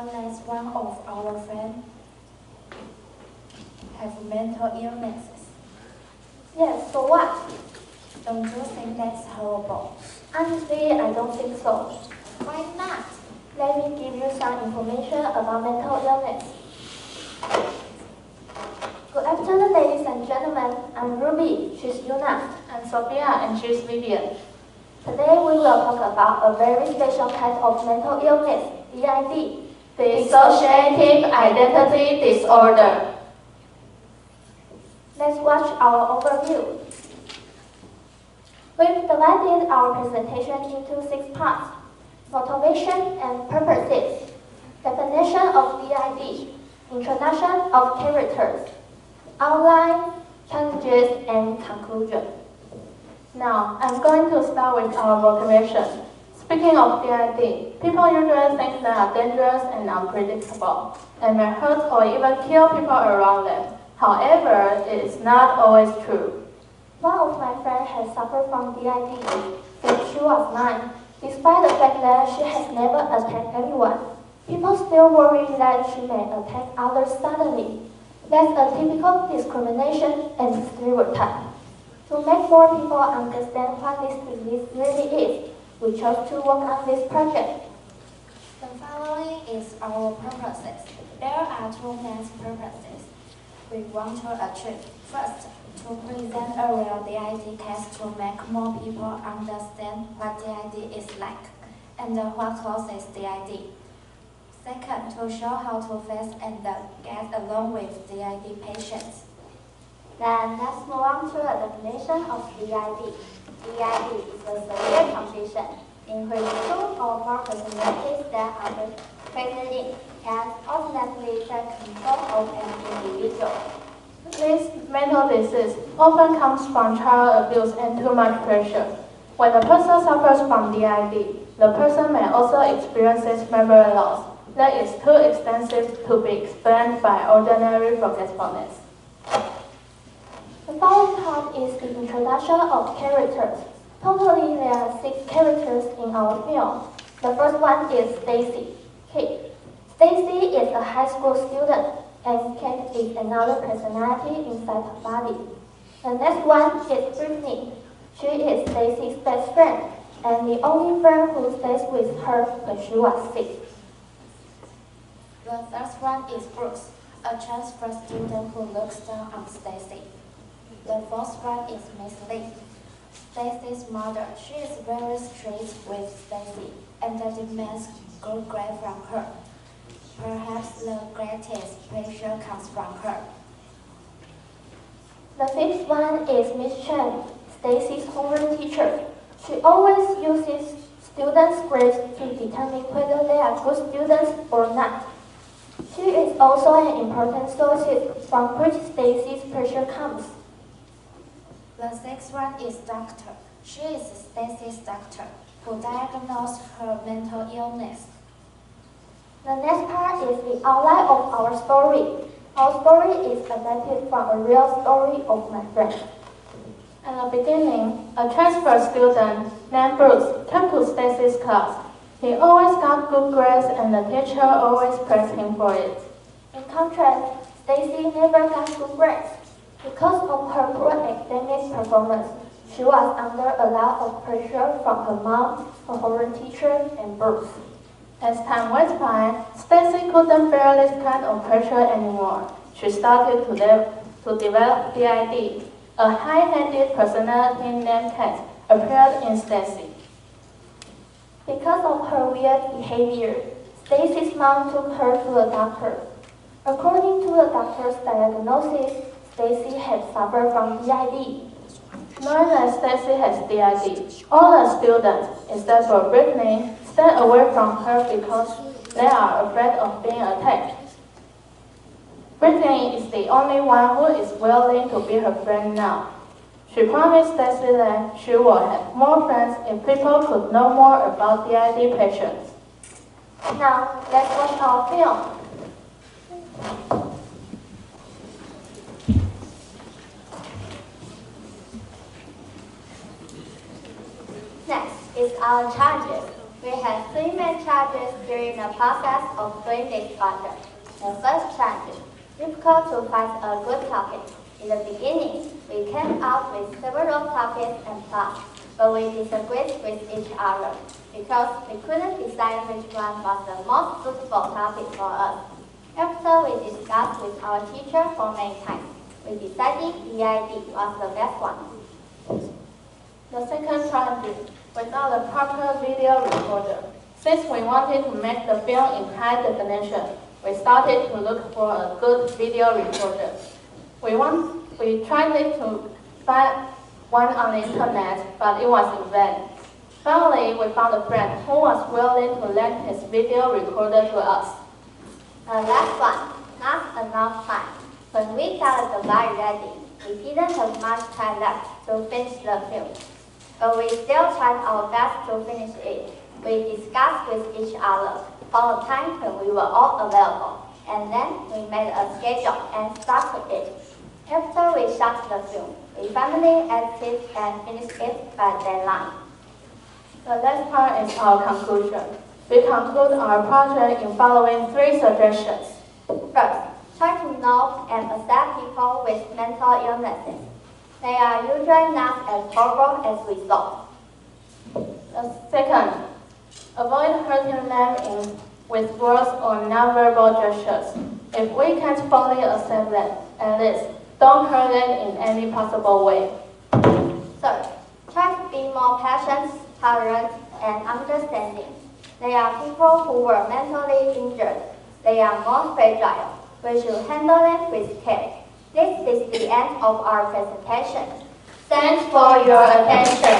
unless one of our friends have mental illnesses. Yes, so what? Don't you think that's horrible? Honestly, I don't think so. Why not? Let me give you some information about mental illness. Good afternoon, ladies and gentlemen. I'm Ruby, she's Yuna. I'm Sophia, and she's Vivian. Today we will talk about a very special kind of mental illness, DID. Dissociative identity disorder. Let's watch our overview. We've divided our presentation into 6 parts: motivation and purposes, definition of DID, introduction of characters, outline, challenges, and conclusion. Now, I'm going to start with our motivation. Speaking of DID, people usually think they are dangerous and unpredictable, and may hurt or even kill people around them. However, it is not always true. One of my friends has suffered from DID since she was 9. Despite the fact that she has never attacked anyone, people still worry that she may attack others suddenly. That's a typical discrimination and stereotype. To make more people understand what this disease really is, we chose to work on this project. The following is our purposes. There are 2 main purposes we want to achieve. First, to present a real DID case to make more people understand what DID is like and what causes DID. Second, to show how to face and get along with DID patients. Then let's move on to a definition of DID. DID is a severe condition in which 2 or more personalities that are present can ultimately take control of an individual. This mental disease often comes from child abuse and too much pressure. When a person suffers from DID, the person may also experience memory loss that is too extensive to be explained by ordinary forgetfulness. The following part is the introduction of characters. Totally, there are 6 characters in our film. The first one is Stacy, Kate. Stacy is a high school student, and Kate is another personality inside her body. The next one is Brittany. She is Stacy's best friend, and the only friend who stays with her when she was sick. The third one is Bruce, a transfer student who looks down on Stacy. The fourth one is Miss Lee, Stacy's mother. She is very strict with Stacy and demands good grades from her. Perhaps the greatest pressure comes from her. The fifth one is Miss Chen, Stacy's homeroom teacher. She always uses students' grades to determine whether they are good students or not. She is also an important source from which Stacy's pressure comes. The sixth one is Doctor. She is Stacy's doctor who diagnosed her mental illness. The next part is the outline of our story. Our story is adapted from a real story of my friend. At the beginning, a transfer student named Bruce came to Stacy's class. He always got good grades and the teacher always praised him for it. In contrast, Stacy never got good grades. Because of her poor academic performance, she was under a lot of pressure from her mom, her homeroom teacher, and Bruce. As time went by, Stacy couldn't bear this kind of pressure anymore. She started to develop DID. A high-handed personality named Kat appeared in Stacy. Because of her weird behavior, Stacy's mom took her to a doctor. According to the doctor's diagnosis, Stacy had suffered from DID. Knowing that Stacy has DID, all the students, except for Brittany, stay away from her because they are afraid of being attacked. Brittany is the only one who is willing to be her friend now. She promised Stacy that she will have more friends if people could know more about DID patients. Now, let's watch our film. Next is our challenges. We have three main challenges during the process of doing this project. The first challenge, difficult to find a good topic. In the beginning, we came up with several topics and plots, but we disagreed with each other because we couldn't decide which one was the most suitable topic for us. After we discussed with our teacher for many times, we decided DID was the best one. The second challenge, without a proper video recorder. Since we wanted to make the film in high definition, we started to look for a good video recorder. We tried to find one on the internet, but it was in vain. Finally, we found a friend who was willing to lend his video recorder to us. The last one, not enough time. When we got the device ready, we didn't have much time left to finish the film. But we still tried our best to finish it. We discussed with each other for a time when we were all available, and then we made a schedule and started it. After we shot the film, we finally edited and finished it by deadline. The last part is our conclusion. We conclude our project in following three suggestions. First, try to know and accept people with mental illnesses. They are usually not as horrible as we thought. The second, avoid hurting them with words or nonverbal gestures. If we can't fully accept them, at least don't hurt them in any possible way. Third, try to be more patient, tolerant, and understanding. They are people who were mentally injured. They are more fragile. We should handle them with care. This is the end of our presentation. Thanks for your attention.